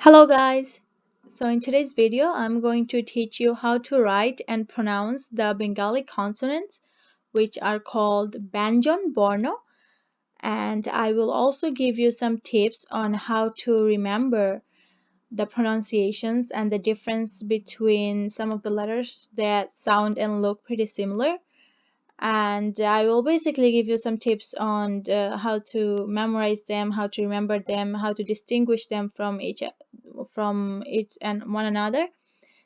Hello guys! So in today's video I'm going to teach you how to write and pronounce the Bengali consonants which are called Banjonborno, and I will also give you some tips on how to remember the pronunciations and the difference between some of the letters that sound and look pretty similar. And I will basically give you some tips on how to memorize them, how to remember them, how to distinguish them from each and one another.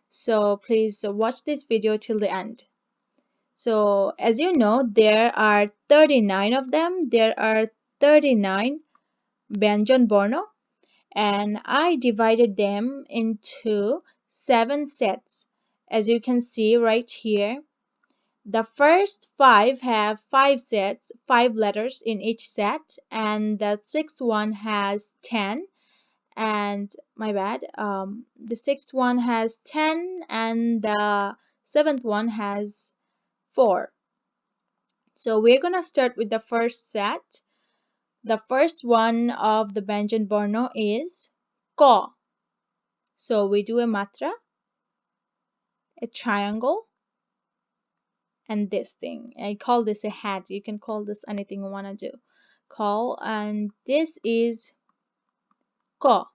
So please watch this video till the end. So as you know, there are 39 of them. There are 39 Banjonborno, and I divided them into 7 sets. As you can see right here, the first 5 have 5 sets, 5 letters in each set, and the sixth one has 10. And my bad, the sixth one has 10, and the seventh one has 4. So we're gonna start with the first set. The first one of the Banjonborno is ko. So we do a matra, a triangle, and this thing. I call this a hat. You can call this anything you want to do. Call, and this is ko.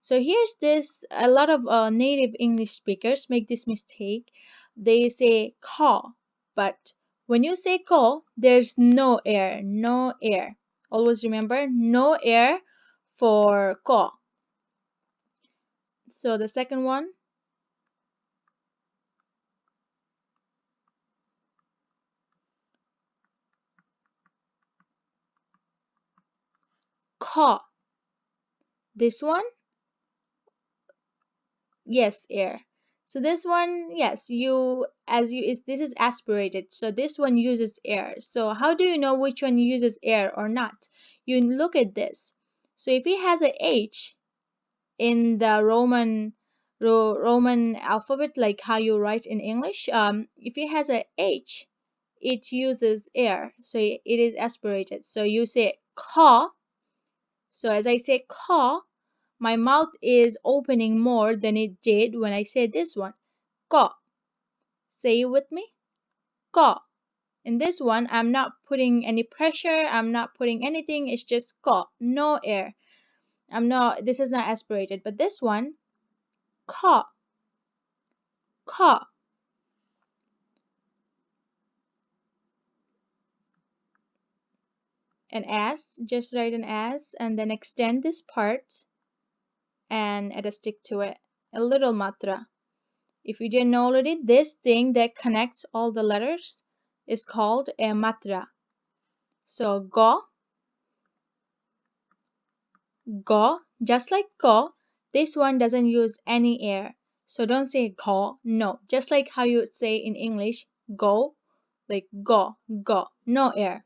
So here's this, a lot of native English speakers make this mistake. They say ka, but when you say ko, there's no air, no air. Always remember, no air for ko. So the second one, ka. This one, yes, air. So this one, yes, this is aspirated, so this one uses air. So how do you know which one uses air or not? You look at this. So if it has a H in the Roman alphabet, like how you write in English, if it has a H, it uses air, so it is aspirated. So you say ka. So as I say ka, my mouth is opening more than it did when I said this one. Ka. Say it with me. Ka. In this one, I'm not putting any pressure. I'm not putting anything. It's just ka. No air. This is not aspirated. But this one, ka. Ka. An S. Just write an S and then extend this part and add a stick to it. A little matra. If you didn't know already, this thing that connects all the letters is called a matra. So go, go, just like go, this one doesn't use any air. So don't say go, no. Just like how you say in English, go, like go, go, no air.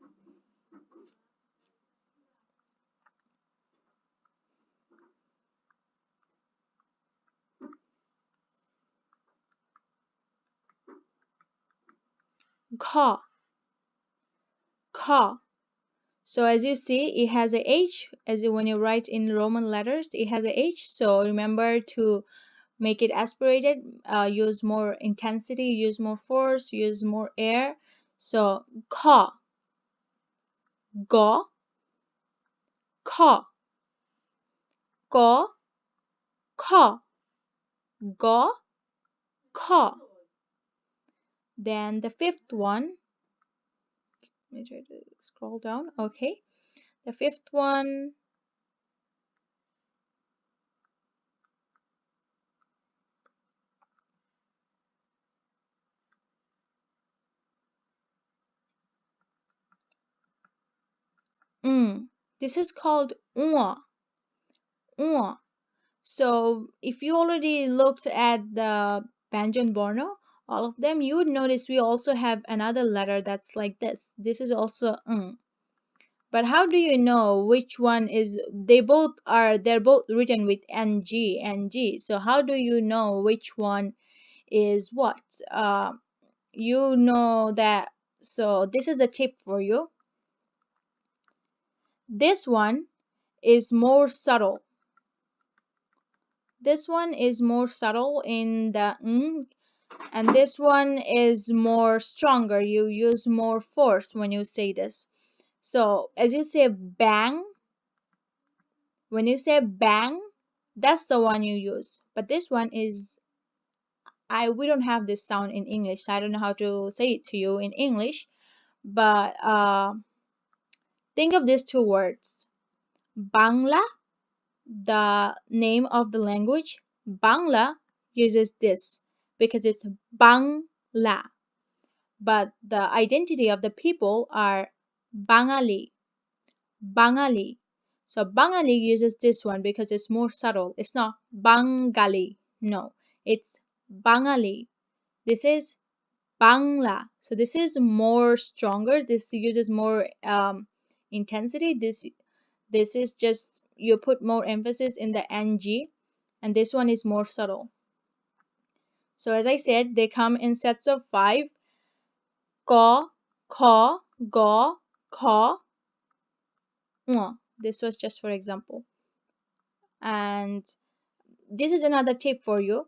Go, go. So as you see, it has a H. When you write in Roman letters, it has a H. So remember to make it aspirated, use more intensity, use more force, use more air. So ka, go, ka, go, ka, go, ka. Then the fifth one, let me try to scroll down. Okay, the fifth one, this is called unwa. So if you already looked at the Banjonborno, all of them, you would notice we also have another letter that's like this. This is also But how do you know which one is? They're both written with ng. So how do you know which one is what? You know that. So this is a tip for you. This one is more subtle. This one is more subtle in the and this one is more stronger. You use more force when you say this. So as you say bang, when you say bang, that's the one you use. But this one is we don't have this sound in English, so I don't know how to say it to you in English. But think of these two words. Bangla, the name of the language, Bangla uses this because it's Bangla. But the identity of the people are Bangali, Bangali. So Bangali uses this one because it's more subtle. It's not Bangali. No, it's Bangali. This is Bangla. So this is more stronger. This uses more intensity. This is just you put more emphasis in the ng, and this one is more subtle. So as I said, they come in sets of 5. Ko, kho, go, kho, this was just for example. And this is another tip for you.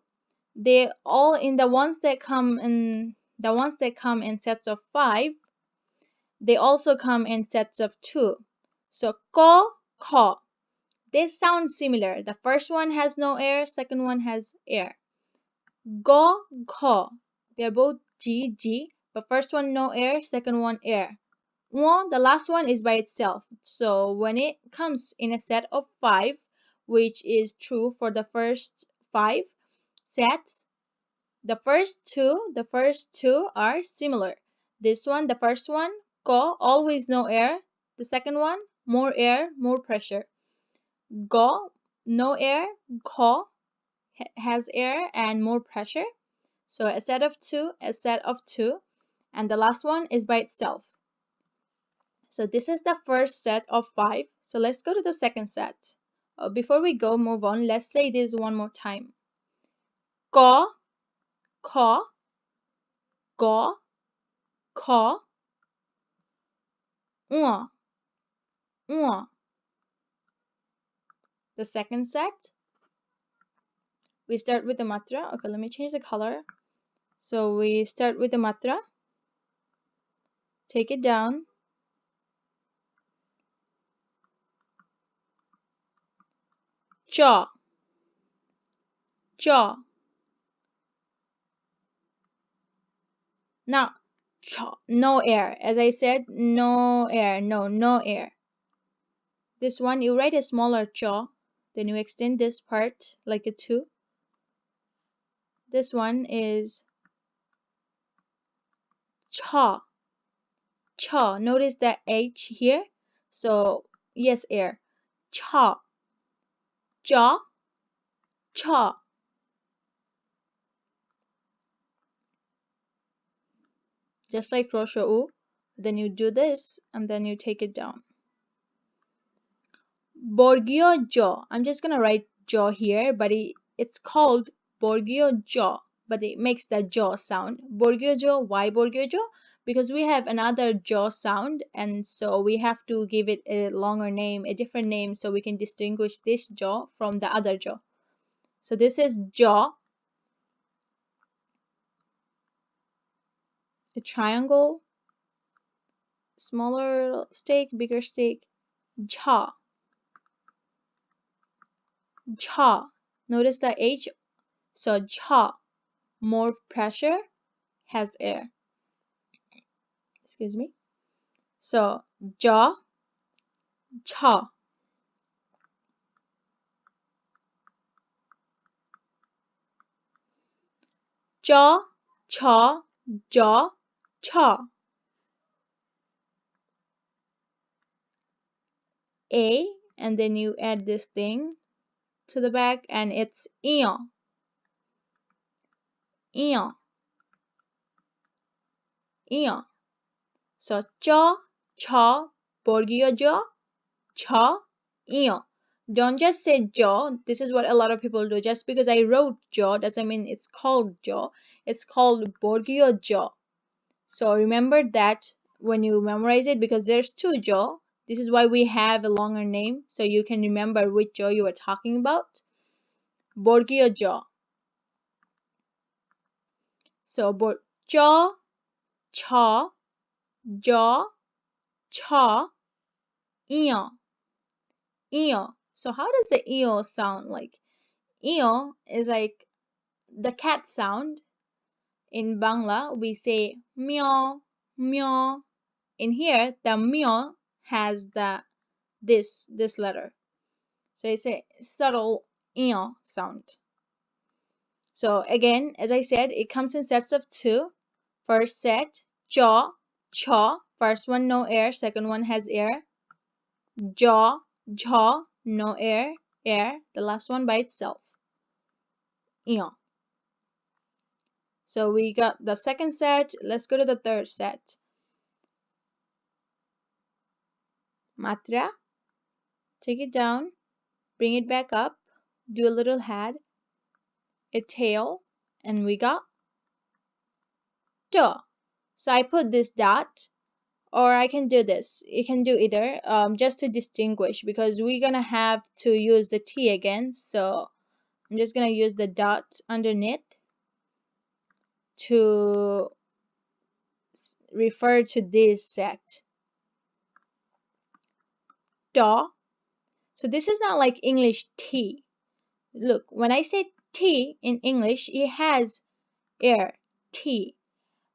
They all in the ones that come in sets of 5, they also come in sets of 2. So ko, kho, they sound similar. The first one has no air, second one has air. Go, kho, they're both g, g, but first one no air, second one air. The last one is by itself. So when it comes in a set of 5, which is true for the first 5 sets, the first two are similar. This one, the first one, ko, always no air. The second one, more air, more pressure. Go, no air. Ko has air and more pressure. So a set of two, and the last one is by itself. So this is the first set of 5. So let's go to the second set. Before we move on, let's say this one more time. Ko, kho, go, kho, the second set, we start with the matra. Okay, let me change the color. So we start with the matra, take it down, cha, cha. Now, cha, no air. As I said, no air, no air. This one, you write a smaller cha, then you extend this part like a 2. This one is cha, cha. Notice the H here. So, yes, air. Cha, cha, cha. Just like crochet U. Then you do this, and then you take it down. Borgio jaw. I'm just gonna write jaw here, but it's called Borgio jaw, but it makes the jaw sound. Borgio jaw. Why Borgio jaw? Because we have another jaw sound, and so we have to give it a longer name, a different name, so we can distinguish this jaw from the other jaw. So this is jaw, a triangle, smaller stake, bigger stake, jaw, jaw. Notice the H. So jaw, more pressure, has air. Excuse me. So jaw, cha. Jaw, cha, jaw, cha. A, and then you add this thing to the back, and it's ion, ion, ion. So cha, cha, borgio jaw, cha, ion. Don't just say jaw. This is what a lot of people do. Just because I wrote jaw doesn't mean it's called jaw. It's called borgio jaw. So remember that when you memorize it, because there's 2 jaw. This is why we have a longer name, so you can remember which jaw you are talking about. বর্গীয় জ। So চ, ছ, জ, ছ, ঞ, ঞ. So how does the ঞ sound like? ঞ is like the cat sound. In Bangla we say meow, meow. In here the meow has this letter. So it's a subtle ঞ sound. So again, as I said, it comes in sets of two. First set, jaw, chaw. First one no air, second one has air. Jaw, jaw, no air, air. The last one by itself. ঞ. So we got the second set. Let's go to the third set. Matra. Take it down. Bring it back up. Do a little head, a tail, and we got duh. So I put this dot, or I can do this. You can do either, just to distinguish, because we're gonna have to use the T again. So I'm just gonna use the dot underneath to refer to this set. Duh. So this is not like English T. Look, when I say T in English, it has air, T.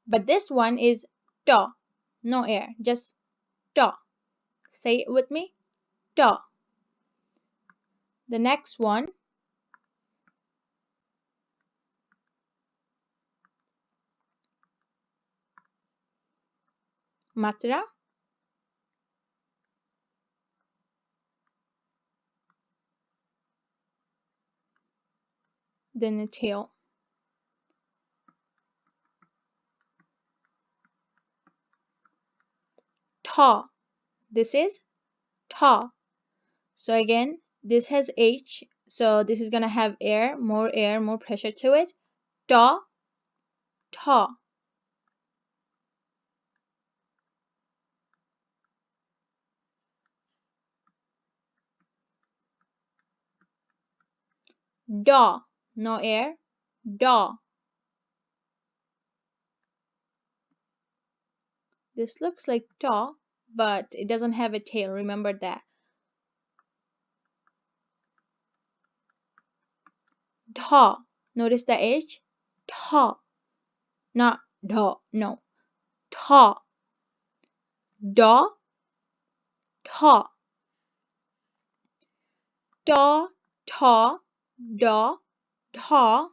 But this one is duh, no air, just duh. Say it with me, duh. The next one, matra. Then the tail. Ta. This is ta. So again, this has H, so this is gonna have air, more pressure to it. Ta, ta. Da, no air, da. This looks like ta, but it doesn't have a tail, remember that. Ta. Notice the H? Ta. Not da, no. Ta. Da, ta. Da, ta, da, ta.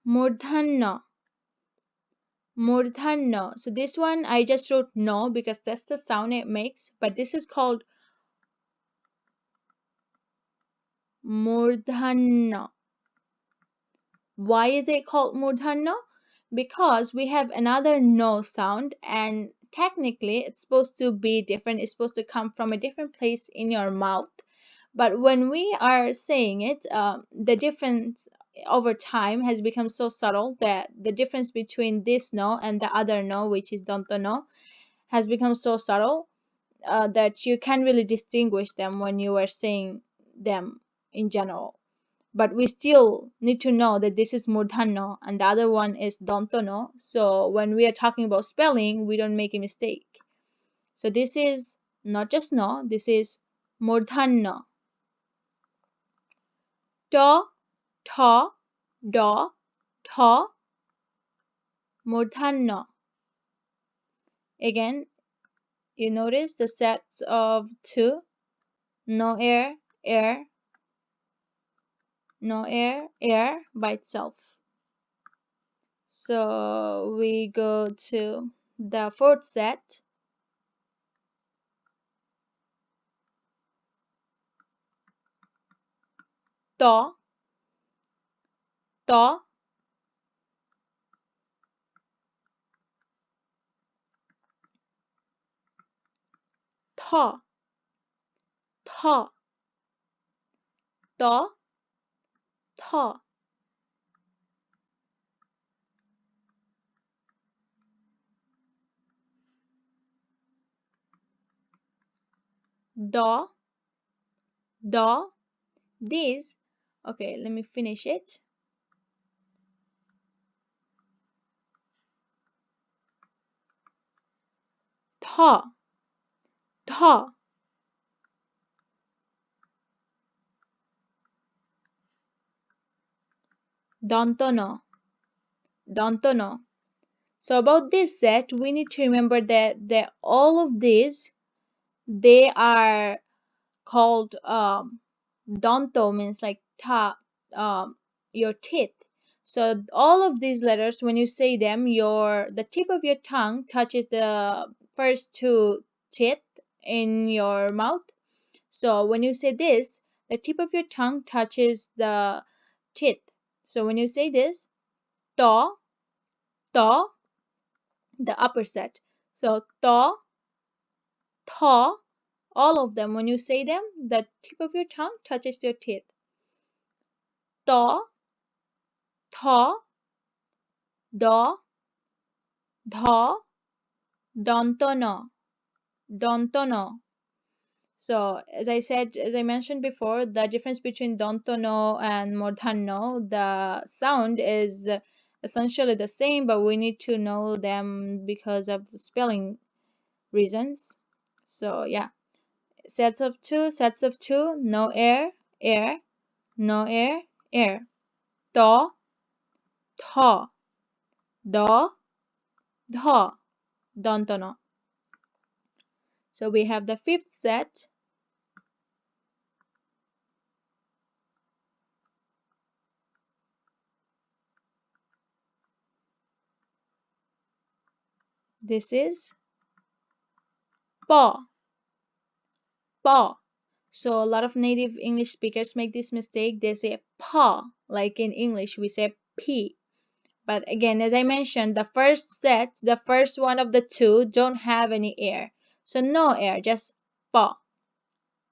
Murdhanna. Murdhanna. So this one I just wrote no because that's the sound it makes, but this is called Murdhanna. Why is it called Murdhanna? Because we have another no sound, and technically it's supposed to be different. It's supposed to come from a different place in your mouth. But when we are saying it, the difference over time has become so subtle that the difference between this no and the other no, which is danto no, has become so subtle that you can't really distinguish them when you are saying them in general. But we still need to know that this is murdhanno and the other one is dantono. So when we are talking about spelling, we don't make a mistake. So this is not just no, this is murdhanno. Ta, ta, da, ta, murdhanno. Again, you notice the sets of two, no air, air, no air, air by itself. So we go to the fourth set. Ta, ta, tha, tha, ta, tha. do, do. These, okay, let me finish it. Tha, tha. Dantono, dantono. So about this set, we need to remember that all of these, they are called danto, means like ta, your teeth. So all of these letters, when you say them, the tip of your tongue touches the first two teeth in your mouth. So when you say this, the tip of your tongue touches the teeth. So when you say this, to, to, the upper set. So to, tho, all of them, when you say them, the tip of your tongue touches your teeth. To, tho, do, dho, dantono, dantono. So as I mentioned before, the difference between dantono and mordhanno, the sound is essentially the same, but we need to know them because of spelling reasons. So yeah, sets of two, no air, air, no air, air. To, tho, do, dho, dantono. So we have the fifth set. This is pa, pa. So a lot of native English speakers make this mistake. They say pa, like in English we say p. But again, as I mentioned, the first set, the first one of the two, don't have any air. So no air, just pa,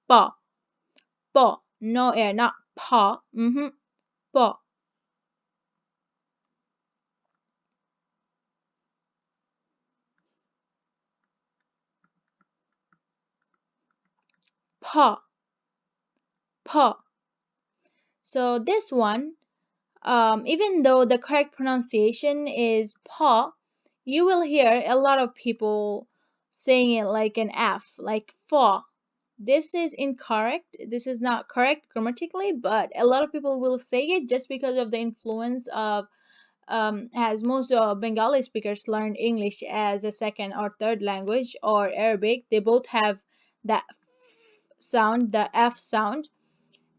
pa, pa. No air, not pa. Pa, pa, pa. So this one, even though the correct pronunciation is pa, you will hear a lot of people saying it like an F, like fa. This is incorrect. This is not correct grammatically, but a lot of people will say it just because of the influence of, as most Bengali speakers learned English as a second or third language, or Arabic. They both have that sound, the F sound.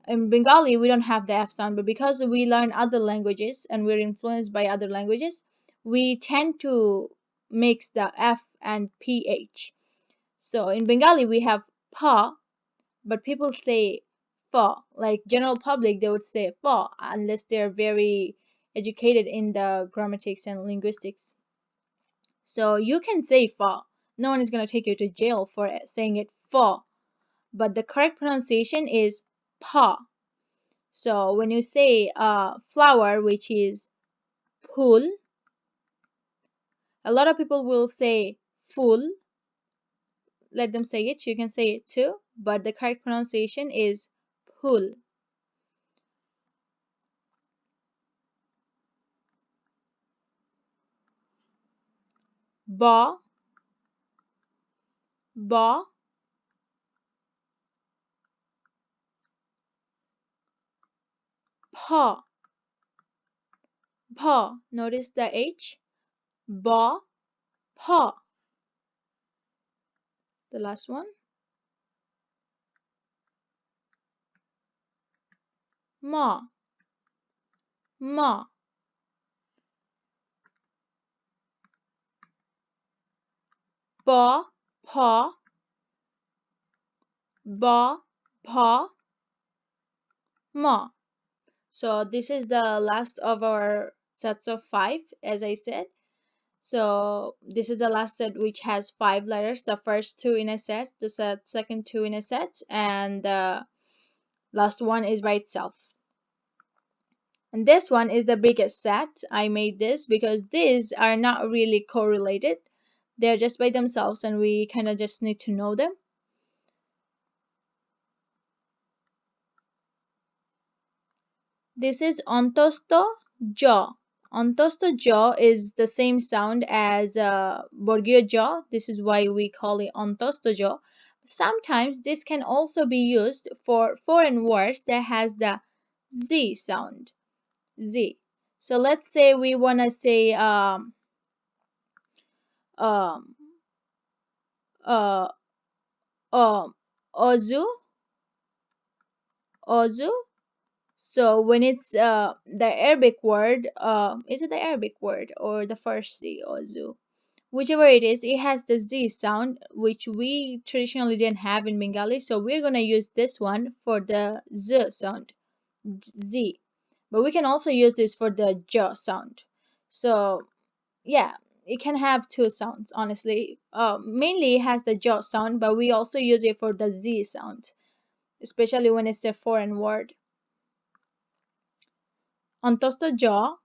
In Bengali, we don't have the F sound, but because we learn other languages and we're influenced by other languages, we tend to mix the F and PH. So in Bengali, we have pa, but people say fa. Like general public, they would say fa unless they're very educated in the grammatics and linguistics. So you can say fa. No one is going to take you to jail for saying it fa. But the correct pronunciation is pa. So when you say flower, which is pul, a lot of people will say full. Let them say it. You can say it too. But the correct pronunciation is pul. Ba, ba, pa, pa. Notice the H. Ba, pa. The last one. Ma, ma. Ba, pa, ba, pa, ma. So this is the last of our sets of five, as I said. So this is the last set which has five letters. The first two in a set, the second two in a set, and the last one is by itself. And this one is the biggest set. I made this because these are not really correlated. They're just by themselves and we kind of just need to know them. This is ontosto jaw. Ontosto jaw is the same sound as Borgio jaw. This is why we call it ontosto jaw. Sometimes this can also be used for foreign words that has the Z sound. Z. So let's say we want to say um, uh, ozu, ozu. So when it's the Arabic word, is it the Arabic word or the Farsi ozu? Whichever it is, it has the Z sound, which we traditionally didn't have in Bengali. So we're gonna use this one for the Z sound, Z. But we can also use this for the J sound. So yeah, it can have two sounds, honestly. Mainly it has the J sound, but we also use it for the Z sound, especially when it's a foreign word. Antosto jaw,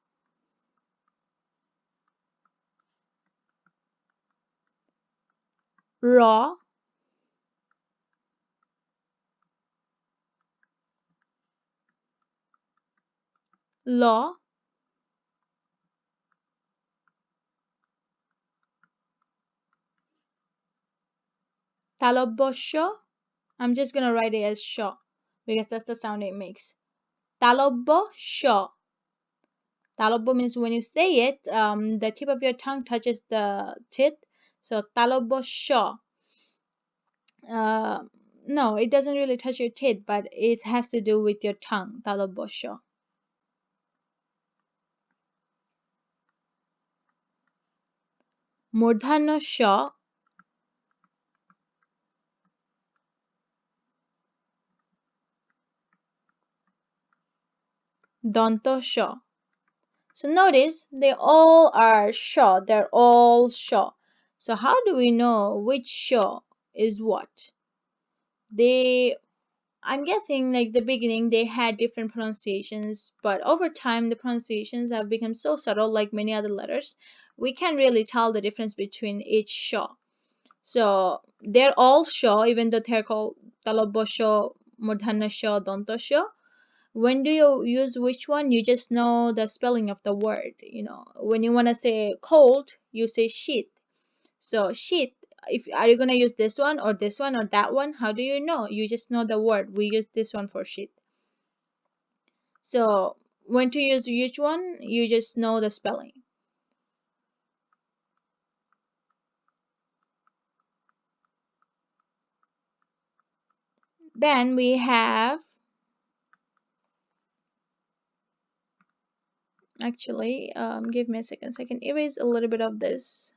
raw, law, talobosho. I'm just gonna write it as sho because that's the sound it makes. Talobosho. Talobo means when you say it, the tip of your tongue touches the teeth. So talobosho. Uh, no, it doesn't really touch your teeth, but it has to do with your tongue. Talobosho. Murdhano sho. Donto sho. So notice they all are sho. They're all sho. So how do we know which sho is what? They I'm guessing like the beginning they had different pronunciations, but over time the pronunciations have become so subtle like many other letters. We can't really tell the difference between each sho. So they're all sho even though they're called talobosho, murdhanasho, dontosho. When do you use which one? You just know the spelling of the word. When you want to say cold, you say shit. So shit, if are you gonna use this one or that one? How do you know? You just know the word. We use this one for shit. So when to use which one, you just know the spelling. Then we have actually give me a second so I can erase a little bit of this.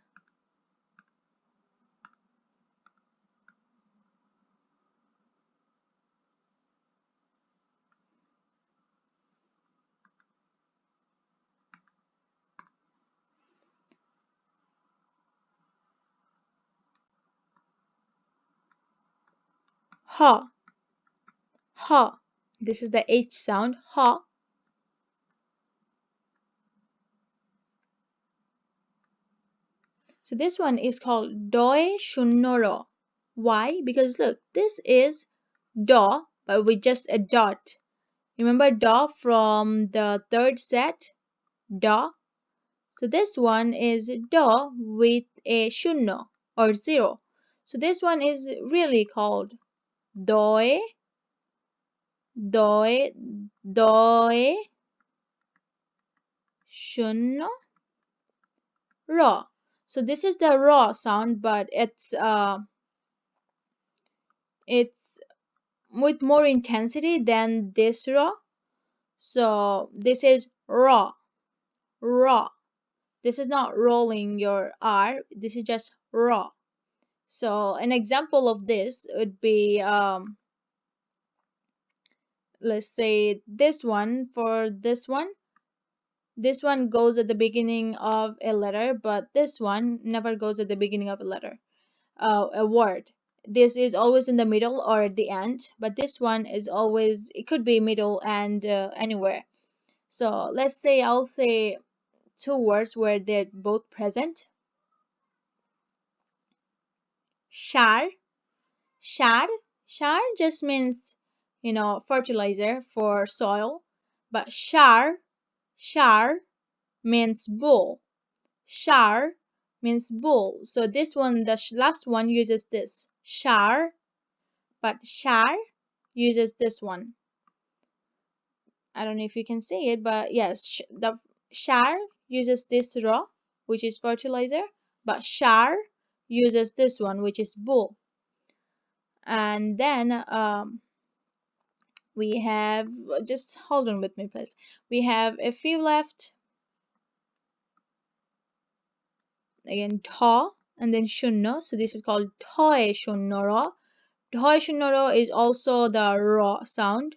Ha, ha. This is the H sound. Ha. So this one is called doi shunoro. Why? Because look, this is do, but with just a dot. Remember do from the third set? Do. So this one is do with a shunno or zero. So this one is really called doi, doi, doi, shunno, ro. So this is the raw sound, but it's with more intensity than this raw. So this is raw, raw. This is not rolling your R. This is just raw. So an example of this would be let's say this one. For this one goes at the beginning of a letter, but this one never goes at the beginning of a letter, a word. This is always in the middle or at the end, but this one is always, it could be middle and anywhere. So let's say I'll say two words where they're both present. Shar, shar, shar just means fertilizer for soil. But shar means bull. Shar means bull. So this one, the last one uses this shar, but shar uses this one. I don't know if you can see it, but yes, the shar uses this raw, which is fertilizer, but shar uses this one, which is bull. And then we have, just hold on with me, please. We have a few left. Again, tha, and then shunno. So this is called thoe shunnoro. Thoe shunnoro is also the raw sound.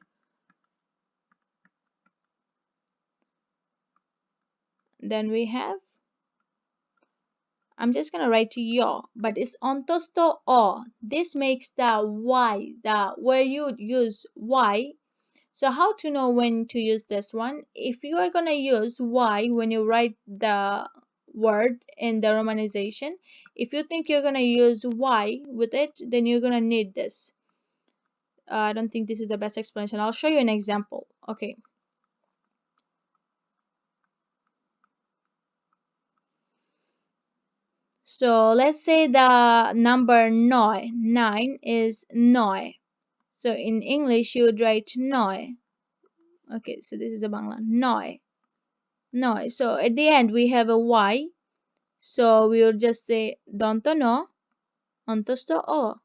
Then we have, I'm just gonna write yo, but it's ontosto o. This makes the y, the where you use y. So how to know when to use this one? If you are gonna use y when you write the word in the romanization, if you think you're gonna use y with it, then you're gonna need this. I don't think this is the best explanation. I'll show you an example. Okay. So let's say the number 9 is noi. So in English you would write noi. Okay, so this is a Bangla. Noi. Noi. So at the end we have a y. So we will just say donto no, ontosto o.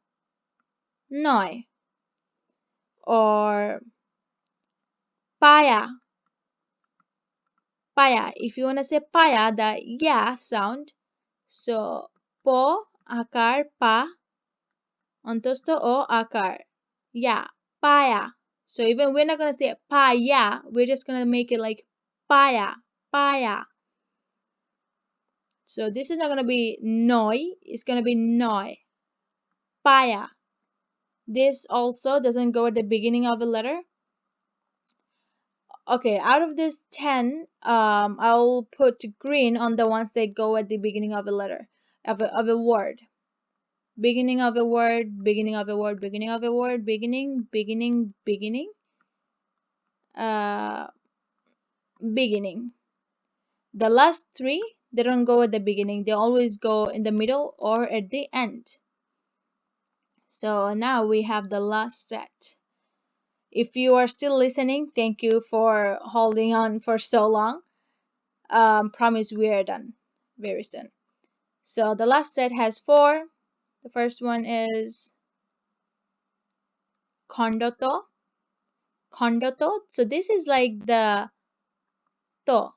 Noi. Or paya. Paya. If you want to say paya, the ya sound. So po akar pa, ontosto o akar. Ya. Paya. So even we're not gonna say paya, we're just gonna make it like paya. Paya. So this is not gonna be noi, it's gonna be noi. Paya. This also doesn't go at the beginning of a letter. Okay, out of this 10, I'll put green on the ones that go at the beginning of a letter, of a word. Beginning of a word, beginning of a word, beginning of a word, beginning. Uh, beginning. The last three, they don't go at the beginning. They always go in the middle or at the end. So now we have the last set. If you are still listening, thank you for holding on for so long. Promise we are done very soon. So the last set has 4. The first one is kondoto. Kondoto. So this is like the to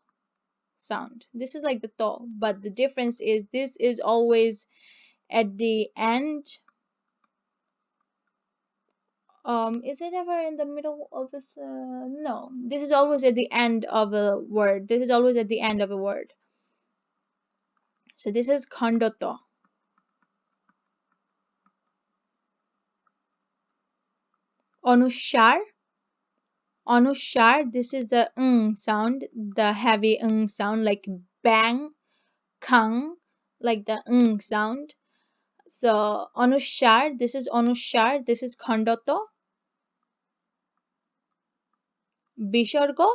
sound. This is like the to, but the difference is this is always at the end. Is it ever in the middle of this? No, this is always at the end of a word. This is always at the end of a word. So this is kondoto. Onushar. Onushar. This is the sound, the heavy sound, like bang, kang, like the sound. So onushar. This is onushar. This is kondoto. Bishargo.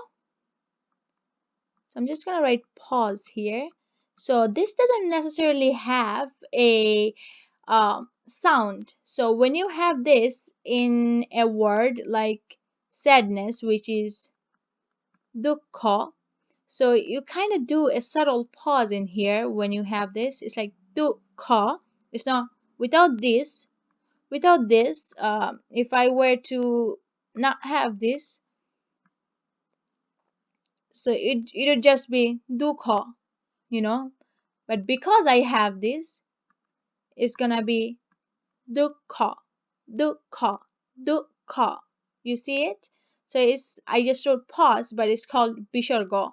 So I'm just gonna write pause here. So this doesn't necessarily have a sound. So when you have this in a word like sadness, which is dukkha, so you kind of do a subtle pause in here when you have this. It's like dukkha. It's not without this. Without this, if I were to not have this, so it would just be dukkha, you know. But because I have this, it's gonna be dukkha, dukkha, dukkha. You see it? So it's, I just wrote pause, but it's called bishargo.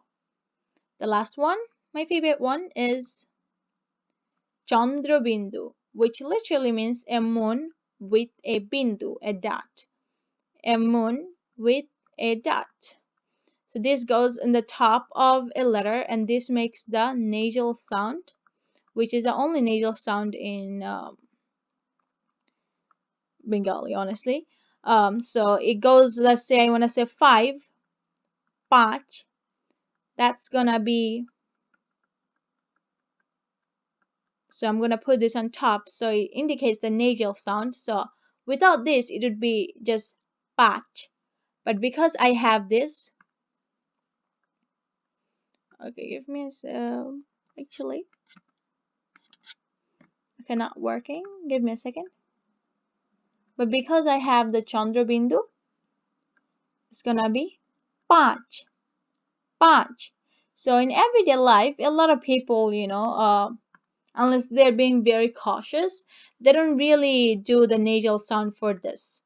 The last one, my favorite one, is Chandrabindu, which literally means a moon with a bindu, a dot. A moon with a dot. So this goes in the top of a letter, and this makes the nasal sound, which is the only nasal sound in Bengali, honestly. So it goes, let's say I want to say 5, Pach. That's gonna be, so I'm gonna put this on top so it indicates the nasal sound. So without this, it would be just Pach. But because I have this, okay, give me a actually, okay, not working. Give me a second. But because I have the Chandra Bindu, it's gonna be Panch, Panch. So in everyday life, a lot of people, unless they're being very cautious, they don't really do the nasal sound for this.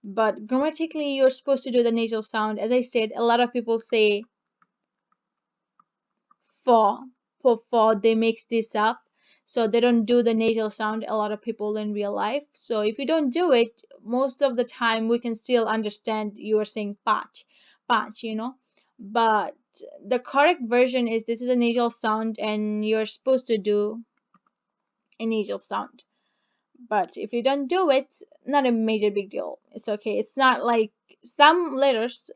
But grammatically, you're supposed to do the nasal sound. As I said, a lot of people say for, for, they mix this up. So they don't do the nasal sound, a lot of people in real life. So if you don't do it, most of the time we can still understand you are saying patch, patch. But the correct version is this is a nasal sound and you're supposed to do a nasal sound. But if you don't do it, not a major big deal. It's okay. It's not like some letters,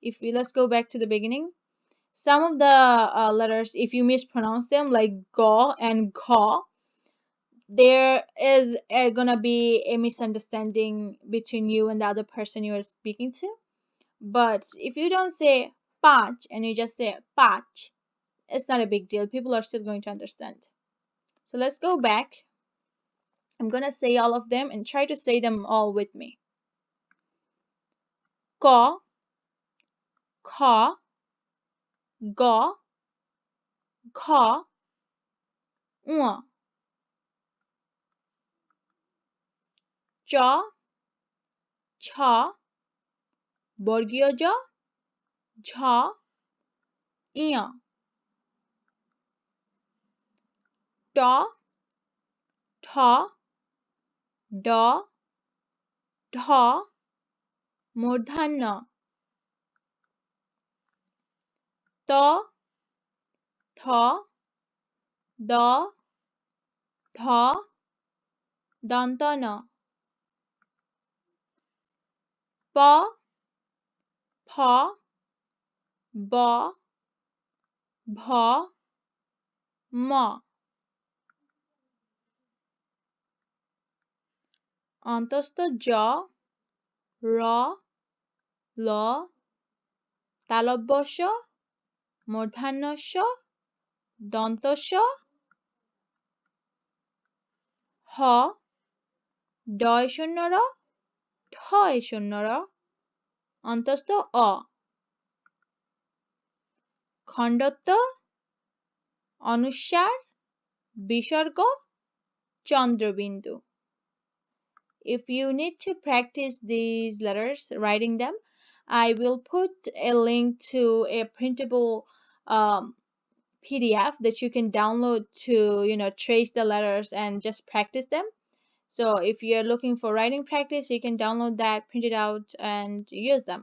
if you let's go back to the beginning. Some of the letters, if you mispronounce them, like go and ka, there is gonna be a misunderstanding between you and the other person you are speaking to. But if you don't say patch and you just say patch, it's not a big deal. People are still going to understand. So let's go back. I'm gonna say all of them and try to say them all with me. Ka, ka, ga, kha, ua, cha, cha, বর্গীয় জ, ঝ, ইয়, ট, ঠ, ড, ঢ, মূর্ধন্য, ত, থ, দ, ধ, দন্ত ন, প, ফ, ব, ভ, ম, অন্তস্থ জ, র, ল, তালব্য শ, মূর্ধন্য ষ, দন্ত স, হ, ডয় শূন্য র, ঠয় শূন্য র, অন্তস্থ অ, খণ্ডত্ব, অনুস্বার, বিসর্গ, Chandrabindu. If you need to practice these letters, writing them, I will put a link to a printable PDF that you can download to, trace the letters and just practice them. So if you're looking for writing practice, you can download that, print it out, and use them.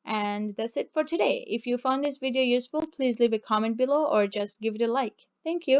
And that's it for today. If you found this video useful, please leave a comment below or just give it a like. Thank you.